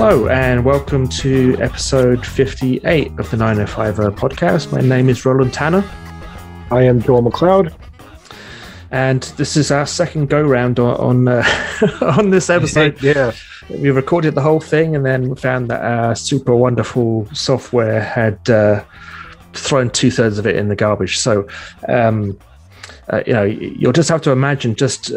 Hello and welcome to episode 58 of the 905 podcast. My name is Roland Tanner. I am Joel McLeod. And this is our second go-round on this episode. Yeah. We recorded the whole thing and then found that our super wonderful software had thrown 2/3 of it in the garbage. So, you'll just have to imagine just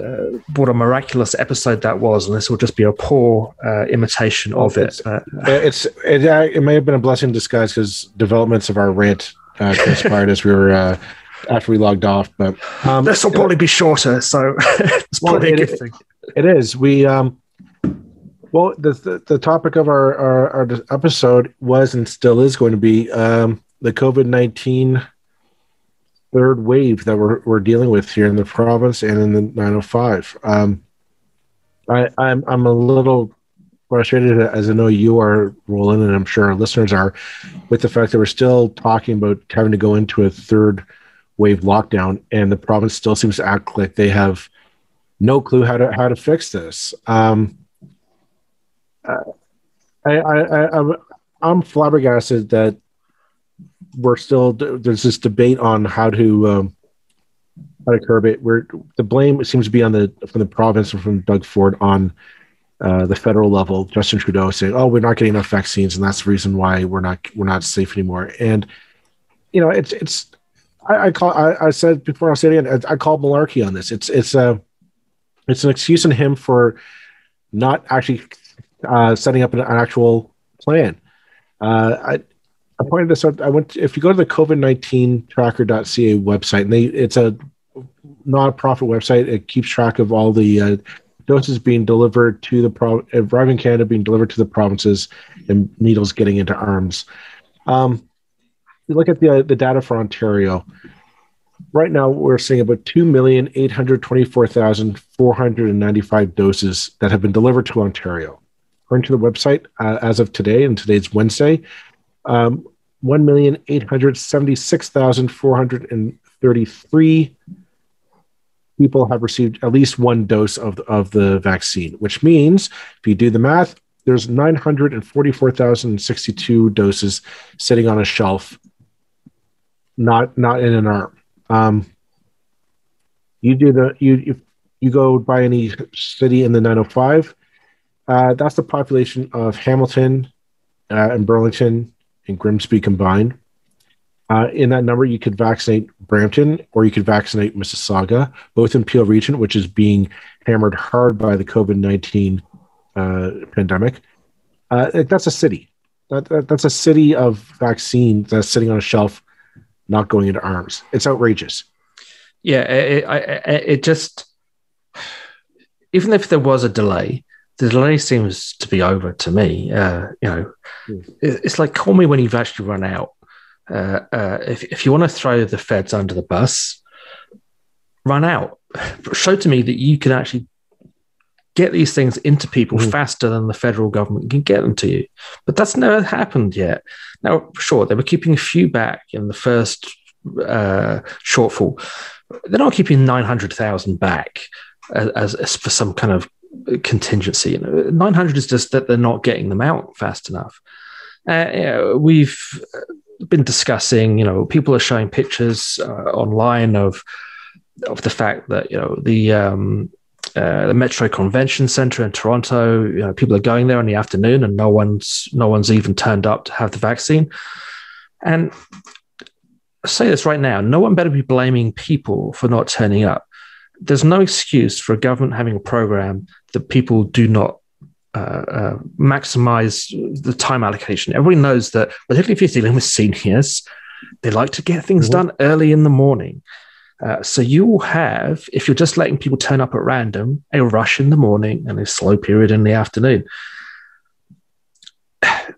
what a miraculous episode that was, and this will just be a poor imitation of it. It may have been a blessing in disguise because developments of our rant transpired as we were after we logged off. But this will probably be shorter, so it's probably a good thing. It is. We the topic of our episode was and still is going to be the COVID-19 third wave that we're dealing with here in the province and in the 905. I'm a little frustrated, as I know you are, Roland, and I'm sure our listeners are, with the fact that we're still talking about having to go into a third wave lockdown, and the province still seems to act like they have no clue how to fix this. I'm flabbergasted that there's this debate on how to curb it. Where the blame seems to be from the province and from Doug Ford on the federal level. Justin Trudeau saying, "Oh, we're not getting enough vaccines, and that's the reason why we're not safe anymore." And I said before, I'll say it again. I call malarkey on this. It's an excuse on him for not actually setting up an actual plan. I pointed this out. If you go to the COVID-19tracker.ca website, and it's a non-profit website. It keeps track of all the doses being delivered to arriving in Canada, being delivered to the provinces, and needles getting into arms. You look at the data for Ontario. Right now, we're seeing about 2,824,495 doses that have been delivered to Ontario. According to the website, as of today, and today's Wednesday, 1,876,433 people have received at least one dose of the vaccine, which means, if you do the math, there's 944,062 doses sitting on a shelf, not in an arm. If you go by any city in the 905, that's the population of Hamilton and Burlington and Grimsby combined. In that number, you could vaccinate Brampton or you could vaccinate Mississauga, both in Peel Region, which is being hammered hard by the COVID-19 pandemic. That's a city. That's a city of vaccine that's sitting on a shelf, not going into arms. It's outrageous. Yeah, it just, even if there was a delay, the delay seems to be over to me. It's like, call me when you've actually run out. If you want to throw the feds under the bus, run out. Show to me that you can actually get these things into people faster than the federal government can get them to you. But that's never happened yet. Now, sure, they were keeping a few back in the first shortfall. They're not keeping 900,000 back as for some kind of contingency. 900 is just that they're not getting them out fast enough. We've been discussing, people are showing pictures online of the fact that the Metro Convention Center in Toronto, people are going there in the afternoon and no one's even turned up to have the vaccine. And I say this right now, no one better be blaming people for not turning up. There's no excuse for a government having a program that people do not maximize the time allocation. Everybody knows that, particularly if you're dealing with seniors, they like to get things done early in the morning. So you will have, if you're just letting people turn up at random, a rush in the morning and a slow period in the afternoon.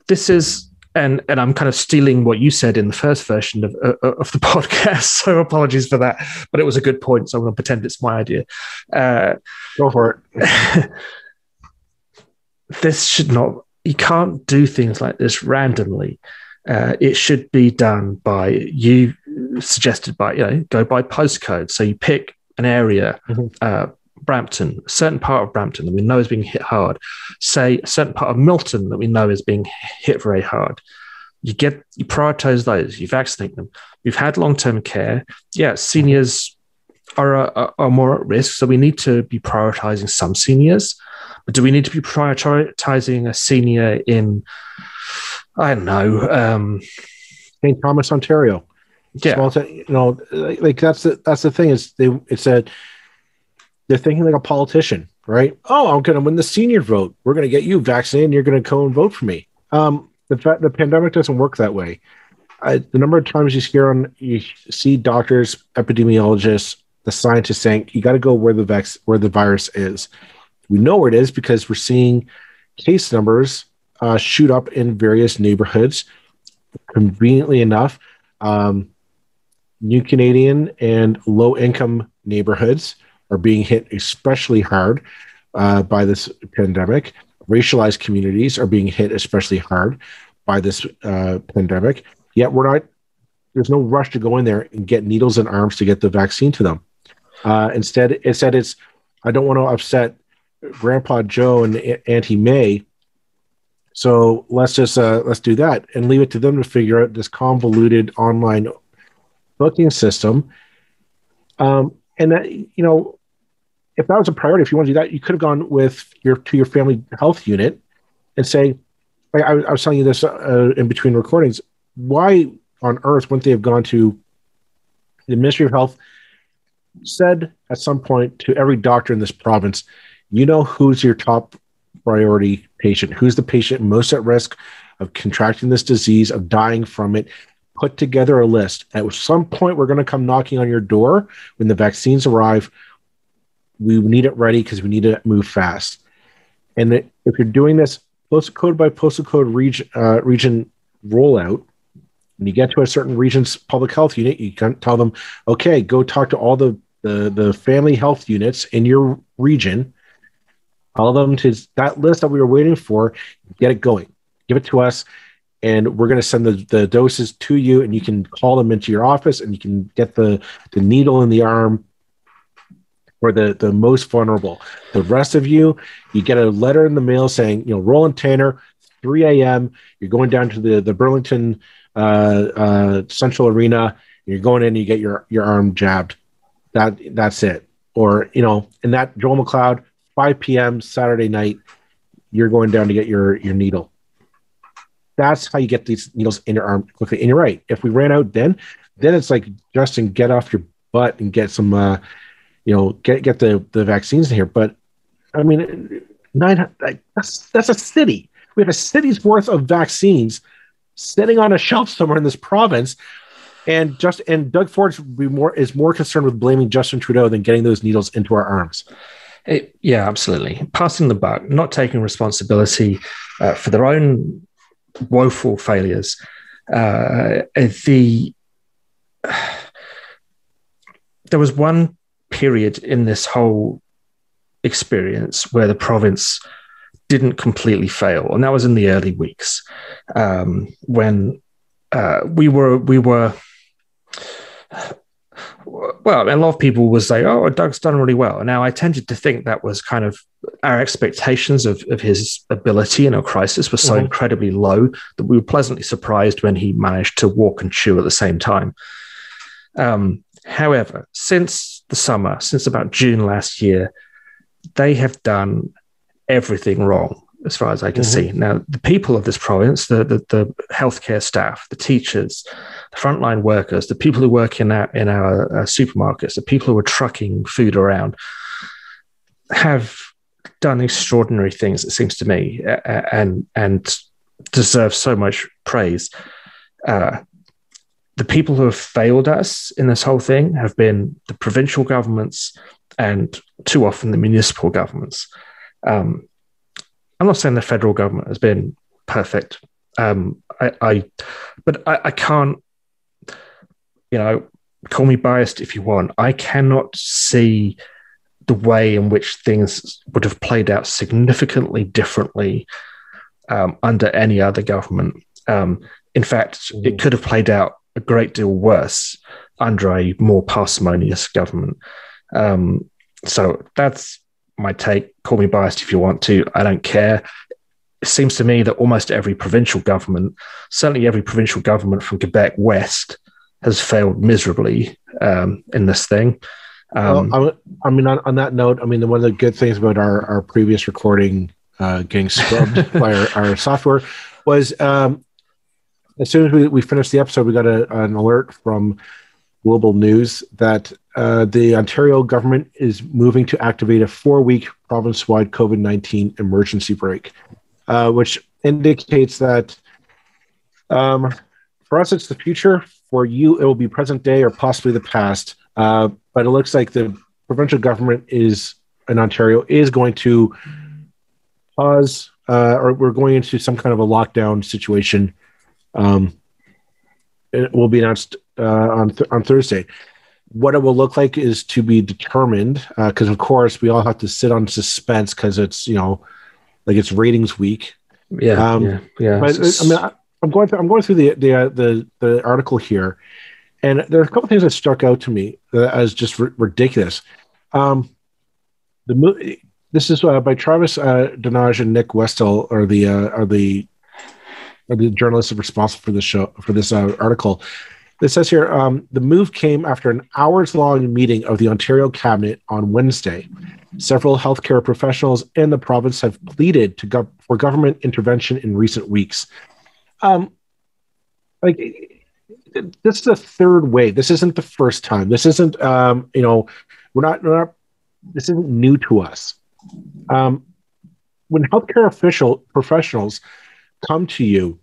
This is, and I'm kind of stealing what you said in the first version of the podcast, so apologies for that, but it was a good point, so I'm going to pretend it's my idea. Go for it. This should not, you can't do things like this randomly. It should be done by, you suggested by, go by postcode. So you pick an area, Brampton, a certain part of Brampton that we know is being hit hard, say a certain part of Milton that we know is being hit very hard. You prioritize those, you vaccinate them. We've had long-term care. Yeah, seniors are more at risk, so we need to be prioritizing some seniors. But do we need to be prioritizing a senior in, I don't know, St. Thomas, Ontario? Yeah, like that's the thing is they're thinking like a politician, right? Oh, I'm going to win the senior vote. We're going to get you vaccinated, and you're going to go and vote for me. The pandemic doesn't work that way. The number of times you see doctors, epidemiologists, the scientists saying you got to go where the virus is. We know where it is because we're seeing case numbers shoot up in various neighborhoods. Conveniently enough, New Canadian and low-income neighborhoods are being hit especially hard by this pandemic. Racialized communities are being hit especially hard by this pandemic. Yet there's no rush to go in there and get needles and arms to get the vaccine to them. Instead, it's, I don't want to upset Grandpa Joe and Auntie May, so let's do that and leave it to them to figure out this convoluted online booking system. And that, if that was a priority, if you want to do that, you could have gone with your family health unit and say, like I was telling you this in between recordings, why on earth wouldn't they have gone to the Ministry of Health, said at some point to every doctor in this province, who's your top priority patient, who's the patient most at risk of contracting this disease, of dying from it, put together a list. At some point, we're going to come knocking on your door when the vaccines arrive. We need it ready because we need to move fast. And if you're doing this postal code by postal code region rollout, when you get to a certain region's public health unit, you can tell them, okay, go talk to all the family health units in your region. All of them to that list that we were waiting for, get it going. Give it to us, and we're going to send the doses to you, and you can call them into your office, and you can get the needle in the arm for the most vulnerable. The rest of you get a letter in the mail saying, Roland Tanner, 3 a.m., you're going down to the Burlington Central Arena, you're going in, you get your arm jabbed. That's it. Or, in that Joel McLeod, 5 p.m. Saturday night, you're going down to get your needle. That's how you get these needles in your arm quickly. And you're right. If we ran out then it's like, Justin, get off your butt and get some, get the vaccines in here. But I mean, that's a city. We have a city's worth of vaccines sitting on a shelf somewhere in this province. And Doug Ford is more concerned with blaming Justin Trudeau than getting those needles into our arms. Yeah, absolutely. Passing the buck, not taking responsibility for their own woeful failures. There was one period in this whole experience where the province didn't completely fail, and that was in the early weeks when we were. Well, a lot of people would say, oh, Doug's done really well. And now I tended to think that was kind of our expectations of his ability in a crisis were so incredibly low that we were pleasantly surprised when he managed to walk and chew at the same time. However, since the summer, since about June last year, they have done everything wrong as far as I can see. Now, the people of this province, the healthcare staff, the teachers, the frontline workers, the people who work in our supermarkets, the people who are trucking food around, have done extraordinary things, it seems to me, and deserve so much praise. The people who have failed us in this whole thing have been the provincial governments and too often the municipal governments. I'm not saying the federal government has been perfect. But I can't, call me biased if you want. I cannot see the way in which things would have played out significantly differently under any other government. In fact, it could have played out a great deal worse under a more parsimonious government. So that's my take. Call me biased if you want to. I don't care. It seems to me that almost every provincial government, certainly every provincial government from Quebec West, has failed miserably in this thing. Well, I mean, on that note, I mean, one of the good things about our previous recording getting scrubbed by our software was as soon as we finished the episode, we got an alert from Global News that the Ontario government is moving to activate a 4-week province-wide COVID-19 emergency break, which indicates that for us, it's the future. For you, it will be present day or possibly the past. But it looks like the provincial government in Ontario is going to pause, or we're going into some kind of a lockdown situation. It will be announced on Thursday. What it will look like is to be determined, because of course we all have to sit on suspense because it's like it's ratings week. Yeah. But I mean, I'm going through the article here, and there are a couple of things that struck out to me as just ridiculous. This is by Travis Donage and Nick Westall, are the journalists responsible for this article. It says here, the move came after an hours-long meeting of the Ontario Cabinet on Wednesday. Several healthcare professionals in the province have pleaded for government intervention in recent weeks. Like, this is the third wave. This isn't the first time. This isn't, this isn't new to us. When healthcare professionals come to you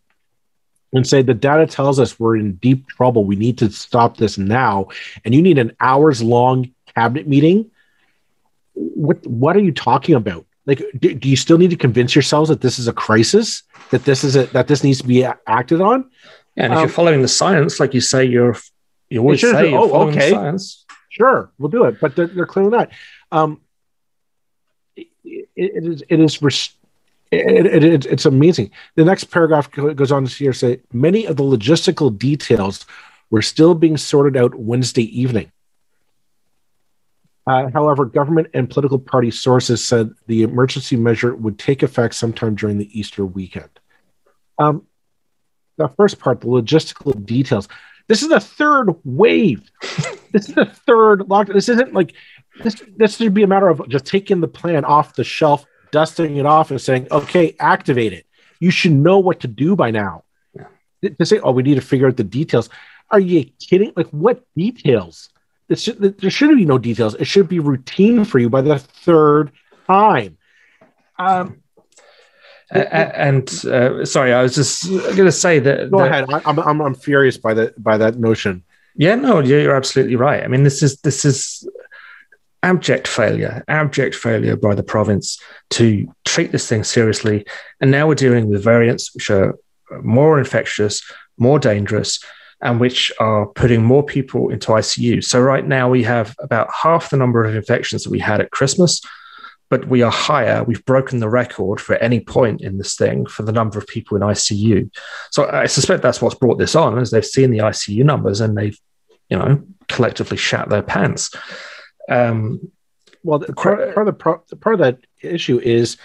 and say the data tells us we're in deep trouble, we need to stop this now, and you need an hours-long cabinet meeting, what are you talking about? Like, do you still need to convince yourselves that this is a crisis, that this needs to be acted on? Yeah, and if you're following the science, like you say, you always say you're following the science. Sure, we'll do it, but they're clearly not. It's amazing. The next paragraph goes on to say many of the logistical details were still being sorted out Wednesday evening. However, government and political party sources said the emergency measure would take effect sometime during the Easter weekend. The first part, the logistical details. This is the third wave. This is the third lockdown. This isn't like this should be a matter of just taking the plan off the shelf, dusting it off, and saying, "Okay, activate it." You should know what to do by now. Yeah. To say, "Oh, we need to figure out the details." Are you kidding? Like, what details? There should be no details. It should be routine for you by the third time. Sorry, I was just going to say that. Go ahead. I'm furious by that notion. Yeah, no, you're absolutely right. I mean, this is abject failure by the province to treat this thing seriously. And now we're dealing with variants which are more infectious, more dangerous, and which are putting more people into ICU. So right now we have about half the number of infections that we had at Christmas, but we are higher. We've broken the record for any point in this thing for the number of people in ICU. So I suspect that's what's brought this on, is they've seen the ICU numbers and they've, collectively shat their pants. Well, part of that issue is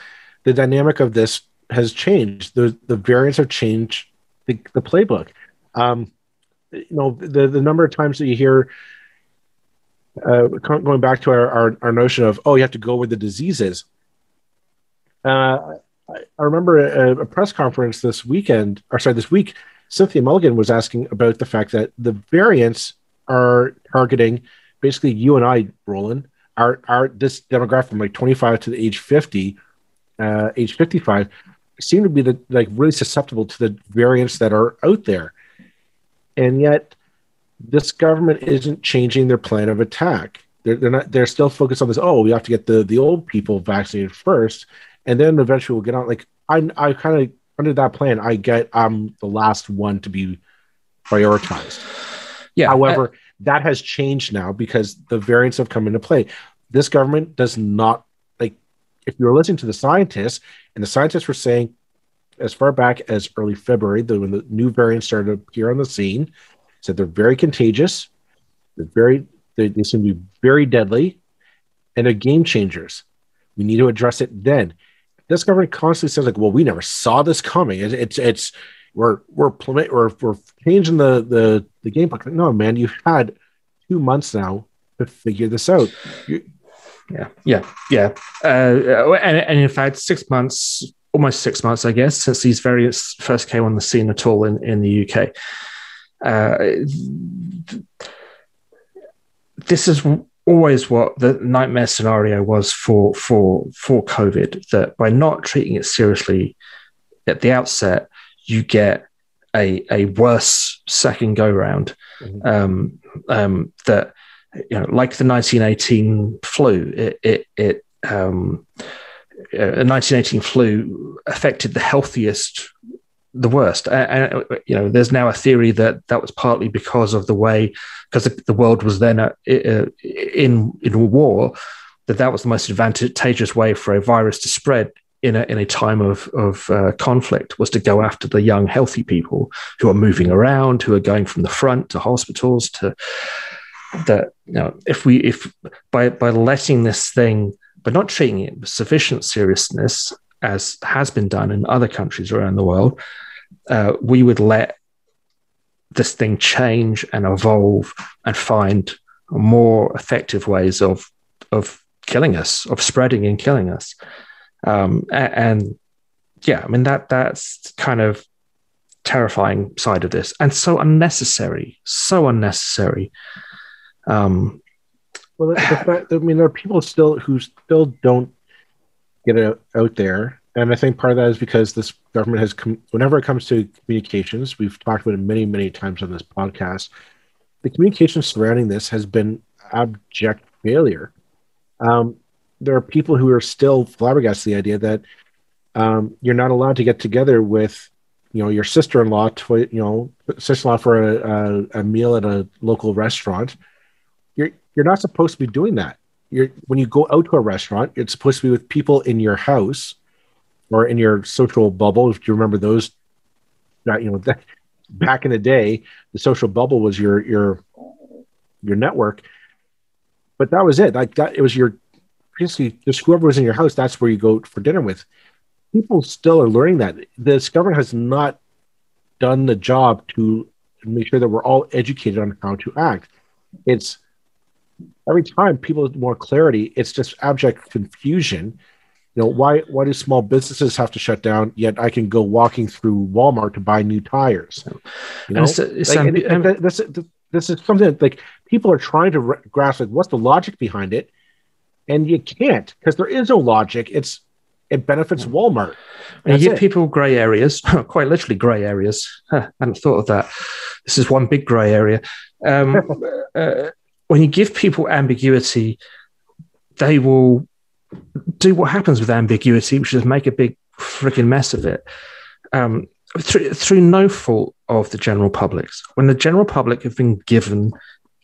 the dynamic of this has changed. The variants have changed the playbook. The number of times that you hear, going back to our notion of, you have to go where the disease is. I remember a press conference this week, Cynthia Mulligan was asking about the fact that the variants are targeting basically you and I, Roland, are this demographic from like 25 to the age 50, age 55, seem to be really susceptible to the variants that are out there. And yet this government isn't changing their plan of attack. They're still focused on this. We have to get the old people vaccinated first, and then eventually we'll get on. Like, I kind of under that plan, I'm the last one to be prioritized. Yeah. However, that has changed now because the variants have come into play. This government does not, like, if you're listening to the scientists, and the scientists were saying as far back as early February, when the new variants started to appear on the scene, said they're very contagious. They seem to be very deadly. and they're game changers. We need to address it then. This government constantly says like, well, we never saw this coming. We're changing the game plan. No, man, you've had 2 months now to figure this out. Yeah. And in fact, 6 months, almost 6 months, I guess, since these variants first came on the scene at all in the UK. This is always what the nightmare scenario was for COVID, that by not treating it seriously at the outset, you get a worse second go round. That, like the 1918 flu, the 1918 flu affected the healthiest the worst. And there's now a theory that was partly because of the way, because the world was then in war, that was the most advantageous way for a virus to spread in a time of conflict, was to go after the young, healthy people who are moving around, who are going from the front to hospitals to that. If by letting this thing, but not treating it with sufficient seriousness, as has been done in other countries around the world, we would let this thing change and evolve and find more effective ways of killing us, of spreading and killing us. That's kind of terrifying side of this, and so unnecessary. Well, the fact, there are people who still don't get it out there, and I think part of that is because this government has, whenever it comes to communications, we've talked about it many, many times on this podcast, the communication surrounding this has been abject failure. There are people who are still flabbergasted the idea that you're not allowed to get together with, your sister-in-law for a meal at a local restaurant. You're not supposed to be doing that. When you go out to a restaurant, it's supposed to be with people in your house or in your social bubble. If you remember those, that back in the day, the social bubble was your network. But that was it. Like that, it was basically just whoever was in your house. That's where you go for dinner with. People still are learning that. This government has not done the job to make sure that we're all educated on how to act. It's every time people have more clarity, it's just abject confusion. Why do small businesses have to shut down, yet I can go walking through Walmart to buy new tires? This is something that like people are trying to grasp, like, what's the logic behind it, and you can't, because there is no logic. It benefits Walmart. And you give people gray areas, quite literally gray areas. I hadn't thought of that. This is one big gray area. When you give people ambiguity, they will do what happens with ambiguity, which is make a big freaking mess of it, through no fault of the general public's. When the general public have been given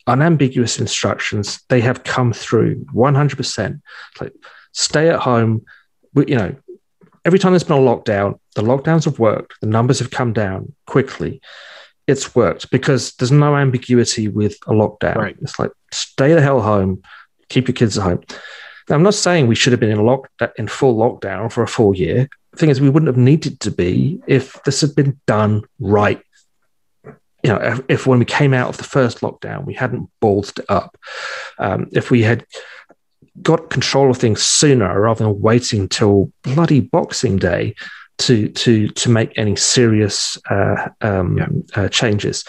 unambiguous instructions, they have come through 100%. Like, stay at home. Every time there's been a lockdown, the lockdowns have worked. The numbers have come down quickly. It's worked because there's no ambiguity with a lockdown. Right. It's like, stay the hell home, keep your kids at home. Now, I'm not saying we should have been in full lockdown for a full year. The thing is, we wouldn't have needed to be if this had been done right. If when we came out of the first lockdown, we hadn't ballsed it up. If we had got control of things sooner rather than waiting till bloody Boxing Day to make any serious changes.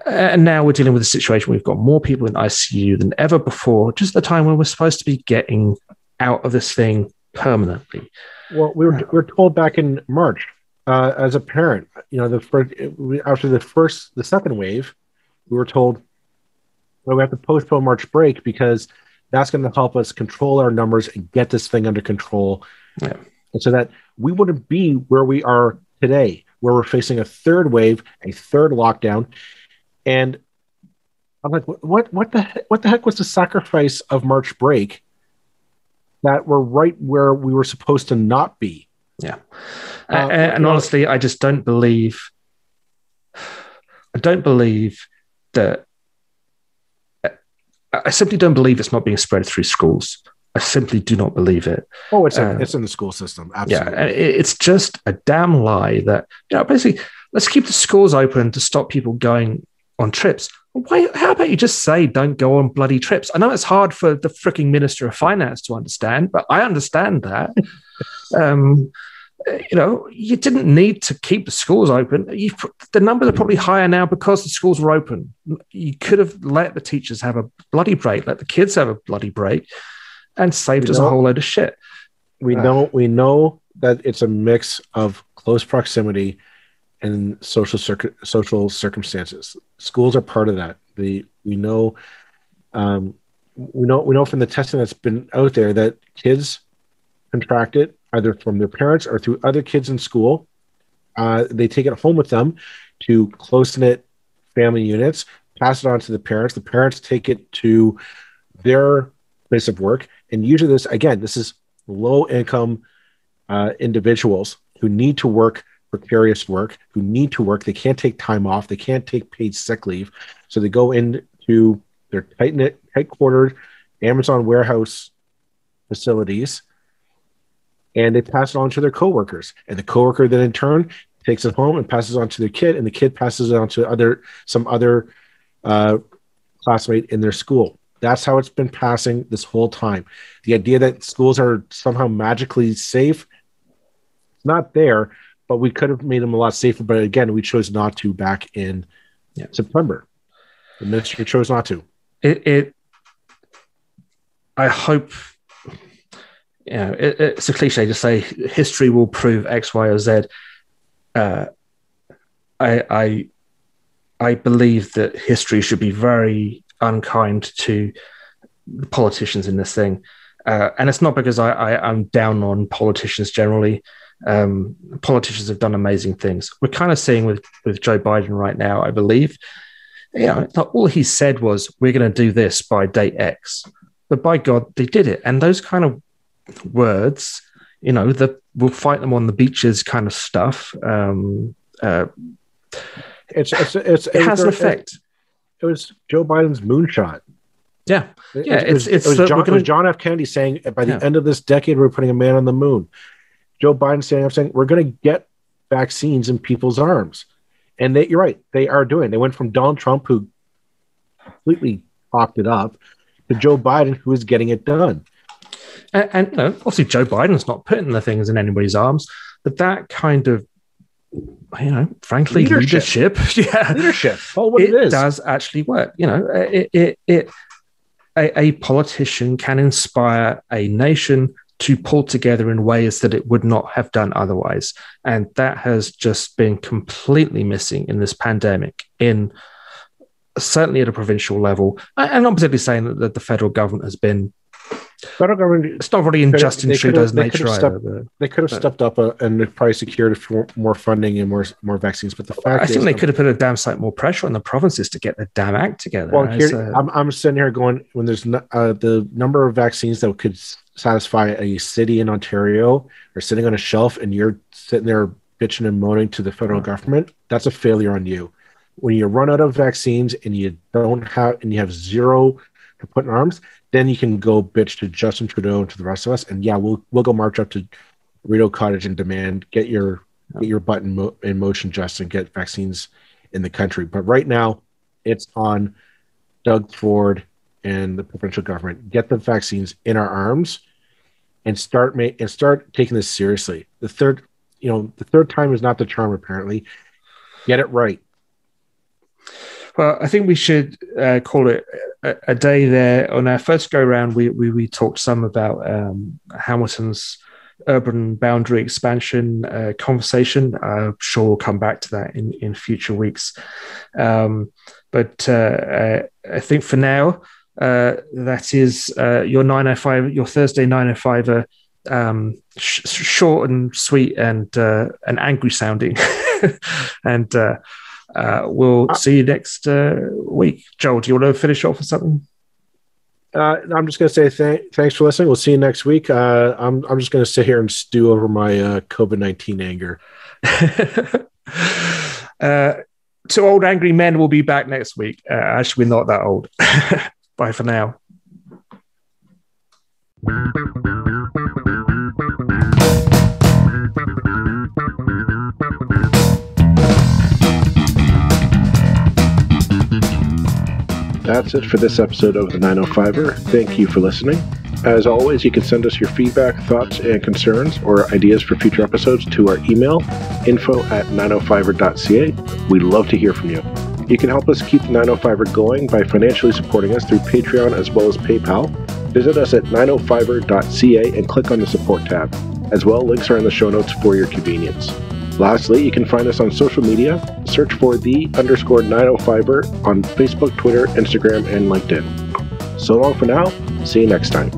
And now we're dealing with a situation where we've got more people in ICU than ever before, just at the time when we're supposed to be getting out of this thing permanently. Well, we were told back in March, as a parent, after the second wave, we were told, well, we have to postpone March break because that's going to help us control our numbers and get this thing under control. Yeah. And so that we wouldn't be where we are today, where we're facing a third wave, a third lockdown. And I'm like, what the heck was the sacrifice of March break that we're right where we were supposed to not be? Yeah. And honestly, I just don't believe that I simply don't believe it's not being spread through schools. I simply do not believe it. Oh, it's in the school system. Absolutely. Yeah, it's just a damn lie that, basically, let's keep the schools open to stop people going on trips. Why? How about you just say don't go on bloody trips? I know it's hard for the freaking Minister of Finance to understand, but I understand that. You didn't need to keep the schools open. The numbers are probably higher now because the schools were open. You could have let the teachers have a bloody break, let the kids have a bloody break, and saved us a whole load of shit. We know that it's a mix of close proximity and social circumstances. Schools are part of that. We know from the testing that's been out there that kids contract it either from their parents or through other kids in school. They take it home with them to close-knit family units, pass it on to the parents. The parents take it to their place of work. And usually this is low-income individuals who need to work precarious work, who need to work. They can't take time off. They can't take paid sick leave. So they go into their tight-quartered Amazon warehouse facilities, and they pass it on to their coworkers. And the coworker then in turn takes it home and passes it on to their kid, and the kid passes it on to some other classmate in their school. That's how it's been passing this whole time. The idea that schools are somehow magically safe, it's not there, but we could have made them a lot safer. But again, we chose not to back in September. The ministry chose not to. I hope, it's a cliche to say history will prove X, Y, or Z. I believe that history should be very unkind to the politicians in this thing. And it's not because I'm down on politicians generally. Politicians have done amazing things. We're kind of seeing with Joe Biden right now, I believe. All he said was, we're going to do this by date X. But by God, they did it. And those kind of words, we'll fight them on the beaches kind of stuff. It has an effect. It was Joe Biden's moonshot. Yeah. It was John F. Kennedy saying, by the end of this decade, we're putting a man on the moon. Joe Biden standing up saying, we're going to get vaccines in people's arms. And you're right, they are doing. They went from Donald Trump, who completely talked it up, to Joe Biden, who is getting it done. And obviously Joe Biden's not putting the things in anybody's arms, but that kind of, frankly, leadership. Leadership. Oh, what it is. Does actually work. A politician can inspire a nation to pull together in ways that it would not have done otherwise. And that has just been completely missing in this pandemic, certainly at a provincial level. And I'm particularly saying that the federal government has been... Federal government, it's not really in Justin Trudeau's nature either. They could have stepped up and probably secured more funding and more vaccines. But the fact I think they could have put a damn sight more pressure on the provinces to get the damn act together. Well, I'm sitting here going, when there's the number of vaccines that could satisfy a city in Ontario are sitting on a shelf, and you're sitting there bitching and moaning to the federal government, that's a failure on you. When you run out of vaccines and you have zero to put in arms, then you can go bitch to Justin Trudeau and to the rest of us, and we'll go march up to Rideau Cottage and demand get your butt in motion, Justin, get vaccines in the country. But right now, it's on Doug Ford and the provincial government. Get the vaccines in our arms and start taking this seriously. The third time is not the charm. Apparently, get it right. Well, I think we should call it a day there. On our first go round, we talked some about Hamilton's urban boundary expansion conversation. I'm sure we'll come back to that in future weeks. But I think for now, that is your 905, your Thursday 905, short and sweet and angry sounding, and. We'll see you next week. Joel, do you want to finish off with something? I'm just going to say thanks for listening. We'll see you next week. I'm just going to sit here and stew over my COVID-19 anger. Two old angry men will be back next week. Actually, we're not that old. Bye for now. That's it for this episode of the 905er. Thank you for listening. As always, you can send us your feedback, thoughts, and concerns or ideas for future episodes to our email, info@905er.ca. We'd love to hear from you. You can help us keep the 905er going by financially supporting us through Patreon as well as PayPal. Visit us at 905er.ca and click on the support tab. As well, links are in the show notes for your convenience. Lastly, you can find us on social media. Search for _905er on Facebook, Twitter, Instagram, and LinkedIn. So long for now. See you next time.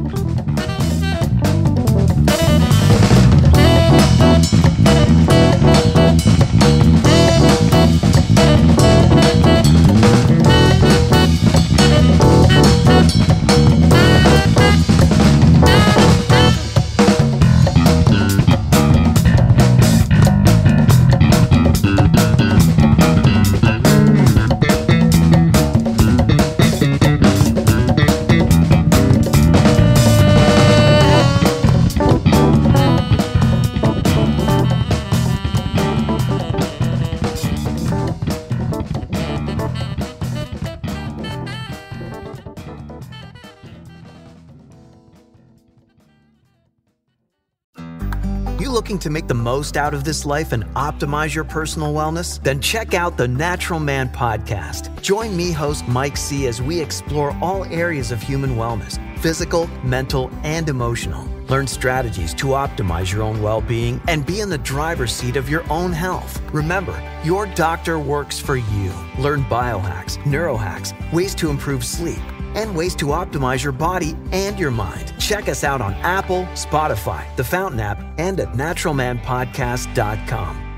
Looking to make the most out of this life and optimize your personal wellness? Then check out the Natural Man Podcast. Join me, host Mike C., as we explore all areas of human wellness, physical, mental, and emotional. Learn strategies to optimize your own well-being and be in the driver's seat of your own health. Remember, your doctor works for you. Learn biohacks, neurohacks, ways to improve sleep, and ways to optimize your body and your mind. Check us out on Apple, Spotify, the Fountain app, and at naturalmanpodcast.com.